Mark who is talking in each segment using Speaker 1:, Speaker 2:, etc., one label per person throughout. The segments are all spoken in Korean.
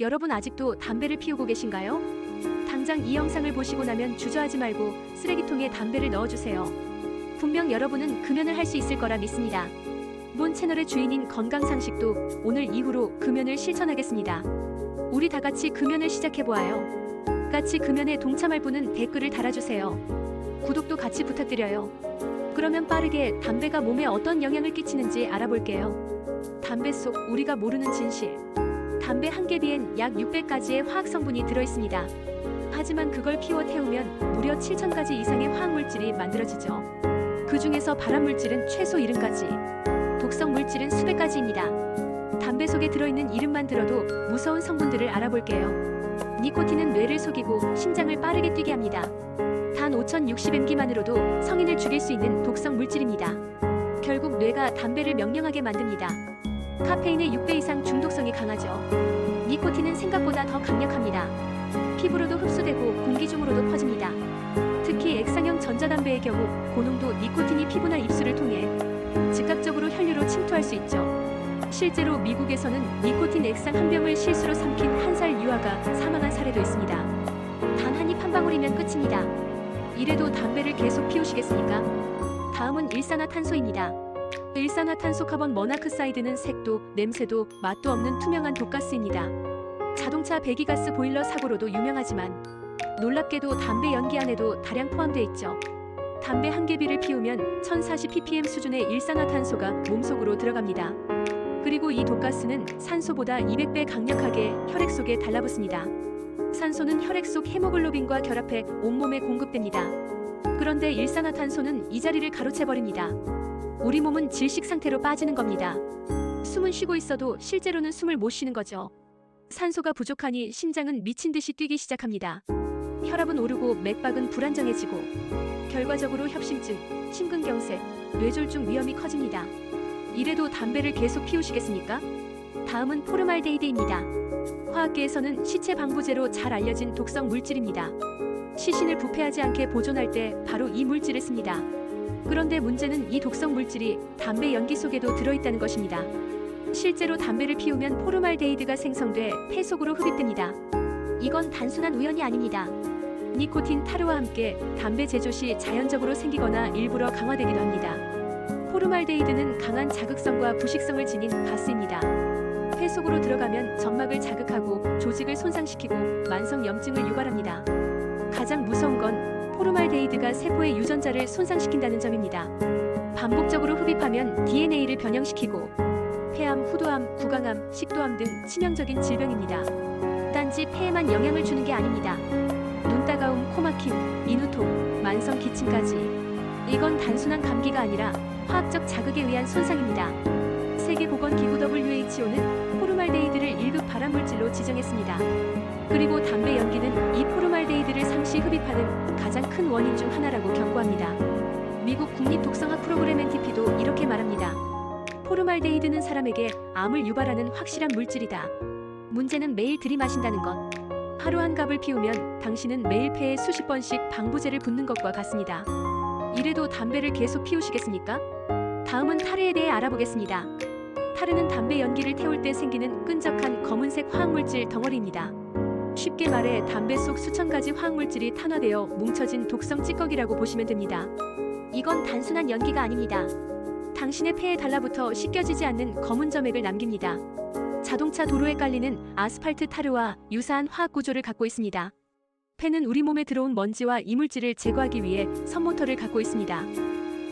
Speaker 1: 여러분 아직도 담배를 피우고 계신가요? 당장 이 영상을 보시고 나면 주저하지 말고 쓰레기통에 담배를 넣어주세요. 분명 여러분은 금연을 할 수 있을 거라 믿습니다. 본 채널의 주인인 건강상식도 오늘 이후로 금연을 실천하겠습니다. 우리 다 같이 금연을 시작해보아요. 같이 금연에 동참할 분은 댓글을 달아주세요. 구독도 같이 부탁드려요. 그러면 빠르게 담배가 몸에 어떤 영향을 끼치는지 알아볼게요. 담배 속 우리가 모르는 진실. 담배 한 개비엔 약 600가지의 화학 성분이 들어있습니다. 하지만 그걸 피워 태우면 무려 7,000가지 이상의 화학물질이 만들어지죠. 그 중에서 발암물질은 최소 70가지, 독성 물질은 수백 가지입니다. 담배 속에 들어있는 이름만 들어도 무서운 성분들을 알아볼게요. 니코틴은 뇌를 속이고 심장을 빠르게 뛰게 합니다. 단 5060mg만으로도 성인을 죽일 수 있는 독성 물질입니다. 결국 뇌가 담배를 명령하게 만듭니다. 카페인의 6배 이상 중독성이 강하죠. 니코틴은 생각보다 더 강력합니다. 피부로도 흡수되고 공기 중으로도 퍼집니다. 특히 액상형 전자담배의 경우 고농도 니코틴이 피부나 입술을 통해 즉각적으로 혈류로 침투할 수 있죠. 실제로 미국에서는 니코틴 액상 한 병을 실수로 삼킨 1살 유아가 사망한 사례도 있습니다. 단 한 입 한 방울이면 끝입니다. 이래도 담배를 계속 피우시겠습니까? 다음은 일산화탄소입니다. 일산화탄소 카본 모나크사이드는 색도, 냄새도, 맛도 없는 투명한 독가스입니다. 자동차 배기가스 보일러 사고로도 유명하지만 놀랍게도 담배 연기 안에도 다량 포함되어 있죠. 담배 한 개비를 피우면 1040ppm 수준의 일산화탄소가 몸속으로 들어갑니다. 그리고 이 독가스는 산소보다 200배 강력하게 혈액 속에 달라붙습니다. 산소는 혈액 속 헤모글로빈과 결합해 온몸에 공급됩니다. 그런데 일산화탄소는 이 자리를 가로채버립니다. 우리 몸은 질식 상태로 빠지는 겁니다. 숨은 쉬고 있어도 실제로는 숨을 못 쉬는 거죠. 산소가 부족하니 심장은 미친 듯이 뛰기 시작합니다. 혈압은 오르고 맥박은 불안정해지고 결과적으로 협심증, 심근경색, 뇌졸중 위험이 커집니다. 이래도 담배를 계속 피우시겠습니까? 다음은 포르말데히드입니다. 화학계에서는 시체 방부제로 잘 알려진 독성 물질입니다. 시신을 부패하지 않게 보존할 때 바로 이 물질을 씁니다. 그런데 문제는 이 독성 물질이 담배 연기 속에도 들어있다는 것입니다. 실제로 담배를 피우면 포르말데히드가 생성돼 폐 속으로 흡입됩니다. 이건 단순한 우연이 아닙니다. 니코틴 타르와 함께 담배 제조 시 자연적으로 생기거나 일부러 강화되기도 합니다. 포르말데히드는 강한 자극성과 부식성을 지닌 가스입니다. 폐 속으로 들어가면 점막을 자극하고 조직을 손상시키고 만성 염증을 유발합니다. 가장 무서운 건 포르말데히드가 세포의 유전자를 손상시킨다는 점입니다. 반복적으로 흡입하면 DNA를 변형시키고 폐암, 후두암, 구강암, 식도암 등 치명적인 질병입니다. 단지 폐에만 영향을 주는 게 아닙니다. 눈 따가움, 코막힘, 인후통, 만성 기침까지. 이건 단순한 감기가 아니라 화학적 자극에 의한 손상입니다. 세계보건기구 WHO는 포르말데히드를 1급 발암물질로 지정했습니다. 그리고 담배 연기는 이 포르말데히드를 상시 흡입하는 가장 큰 원인 중 하나라고 경고합니다. 미국 국립독성학 프로그램 NTP도 이렇게 말합니다. 포르말데히드는 사람에게 암을 유발하는 확실한 물질이다. 문제는 매일 들이마신다는 것. 하루 한 갑을 피우면 당신은 매일 폐에 수십 번씩 방부제를 붓는 것과 같습니다. 이래도 담배를 계속 피우시겠습니까? 다음은 타르에 대해 알아보겠습니다. 타르는 담배 연기를 태울 때 생기는 끈적한 검은색 화학물질 덩어리입니다. 쉽게 말해 담배 속 수천 가지 화학물질이 탄화되어 뭉쳐진 독성 찌꺼기라고 보시면 됩니다. 이건 단순한 연기가 아닙니다. 당신의 폐에 달라붙어 씻겨지지 않는 검은 점액을 남깁니다. 자동차 도로에 깔리는 아스팔트 타르와 유사한 화학 구조를 갖고 있습니다. 폐는 우리 몸에 들어온 먼지와 이물질을 제거하기 위해 선모터를 갖고 있습니다.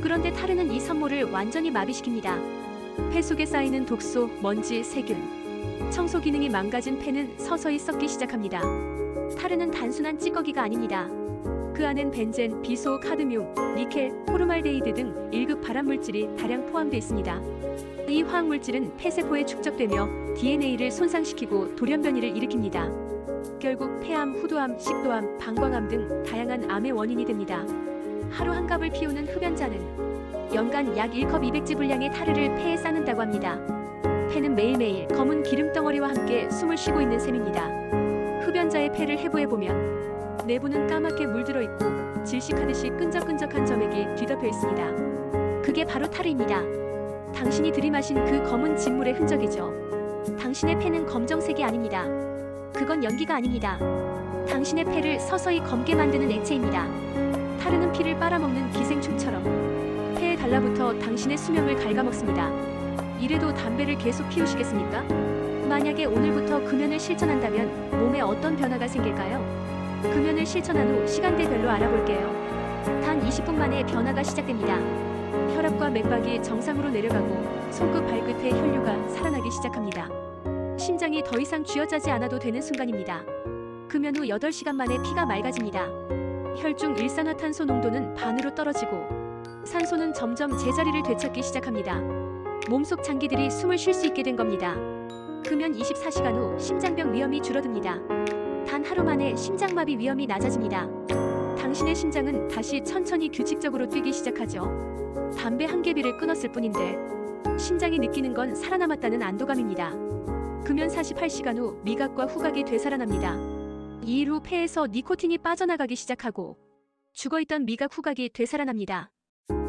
Speaker 1: 그런데 타르는 이 선모를 완전히 마비시킵니다. 폐 속에 쌓이는 독소, 먼지, 세균. 청소 기능이 망가진 폐는 서서히 썩기 시작합니다. 타르는 단순한 찌꺼기가 아닙니다. 그 안엔 벤젠, 비소, 카드뮴, 니켈, 포르말데히드 등 1급 발암물질이 다량 포함되어 있습니다. 이 화학물질은 폐세포에 축적되며 DNA를 손상시키고 돌연변이를 일으킵니다. 결국 폐암, 후두암, 식도암, 방광암 등 다양한 암의 원인이 됩니다. 하루 한 갑을 피우는 흡연자는 연간 약 1컵 200지 분량의 타르를 폐에 쌓는다고 합니다. 폐는 매일매일 검은 기름덩어리와 함께 숨을 쉬고 있는 셈입니다. 흡연자의 폐를 해부해보면 내부는 까맣게 물들어 있고 질식하듯이 끈적끈적한 점액이 뒤덮여 있습니다. 그게 바로 타르입니다. 당신이 들이마신 그 검은 진물의 흔적이죠. 당신의 폐는 검정색이 아닙니다. 그건 연기가 아닙니다. 당신의 폐를 서서히 검게 만드는 액체입니다. 타르는 피를 빨아먹는 기생충처럼 폐에 달라붙어 당신의 수명을 갉아먹습니다. 이래도 담배를 계속 피우시겠습니까? 만약에 오늘부터 금연을 실천한다면 몸에 어떤 변화가 생길까요? 금연을 실천한 후 시간대별로 알아볼게요. 단 20분 만에 변화가 시작됩니다. 혈압과 맥박이 정상으로 내려가고 손끝 발끝에 혈류가 살아나기 시작합니다. 심장이 더 이상 쥐어짜지 않아도 되는 순간입니다. 금연 후 8시간 만에 피가 맑아집니다. 혈중 일산화탄소 농도는 반으로 떨어지고 산소는 점점 제자리를 되찾기 시작합니다. 몸속 장기들이 숨을 쉴 수 있게 된 겁니다. 금연 24시간 후 심장병 위험이 줄어듭니다. 단 하루 만에 심장마비 위험이 낮아집니다. 당신의 심장은 다시 천천히 규칙적으로 뛰기 시작하죠. 담배 한 개비를 끊었을 뿐인데 심장이 느끼는 건 살아남았다는 안도감입니다. 금연 48시간 후 미각과 후각이 되살아납니다. 이 일 후 폐에서 니코틴이 빠져나가기 시작하고 죽어있던 미각 후각이 되살아납니다.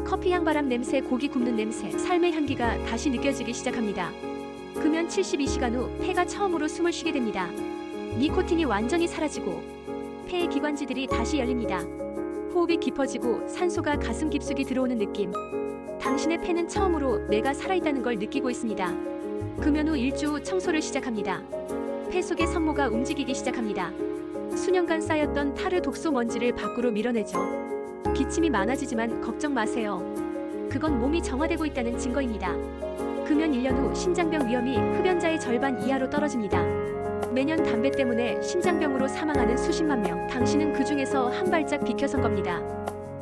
Speaker 1: 커피 향바람 냄새, 고기 굽는 냄새, 삶의 향기가 다시 느껴지기 시작합니다. 금연 72시간 후 폐가 처음으로 숨을 쉬게 됩니다. 니코틴이 완전히 사라지고 폐의 기관지들이 다시 열립니다. 호흡이 깊어지고 산소가 가슴 깊숙이 들어오는 느낌. 당신의 폐는 처음으로 내가 살아있다는 걸 느끼고 있습니다. 금연 후 일주 후 청소를 시작합니다. 폐 속의 산모가 움직이기 시작합니다. 수년간 쌓였던 타르 독소 먼지를 밖으로 밀어내죠. 기침이 많아지지만 걱정 마세요. 그건 몸이 정화되고 있다는 증거입니다. 금연 1년 후 심장병 위험이 흡연자의 절반 이하로 떨어집니다. 매년 담배 때문에 심장병으로 사망하는 수십만 명, 당신은 그 중에서 한 발짝 비켜선 겁니다.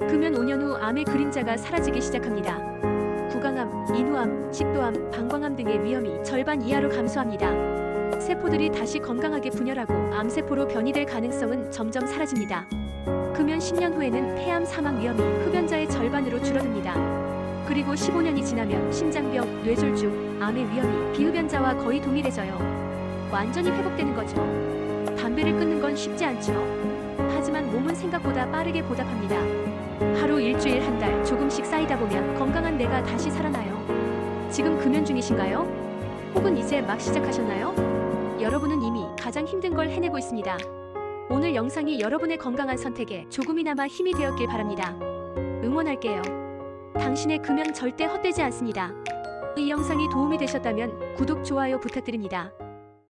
Speaker 1: 금연 5년 후 암의 그림자가 사라지기 시작합니다. 구강암, 인후암, 식도암, 방광암 등의 위험이 절반 이하로 감소합니다. 세포들이 다시 건강하게 분열하고 암세포로 변이될 가능성은 점점 사라집니다. 금연 10년 후에는 폐암 사망 위험이 흡연자의 절반으로 줄어듭니다. 그리고 15년이 지나면 심장병, 뇌졸중, 암의 위험이 비흡연자와 거의 동일해져요. 완전히 회복되는 거죠. 담배를 끊는 건 쉽지 않죠. 하지만 몸은 생각보다 빠르게 보답합니다. 하루, 일주일, 한 달 조금씩 쌓이다 보면 건강한 내가 다시 살아나요. 지금 금연 중이신가요? 혹은 이제 막 시작하셨나요? 여러분은 이미 가장 힘든 걸 해내고 있습니다. 오늘 영상이 여러분의 건강한 선택에 조금이나마 힘이 되었길 바랍니다. 응원할게요. 당신의 금연 절대 헛되지 않습니다. 이 영상이 도움이 되셨다면 구독, 좋아요 부탁드립니다.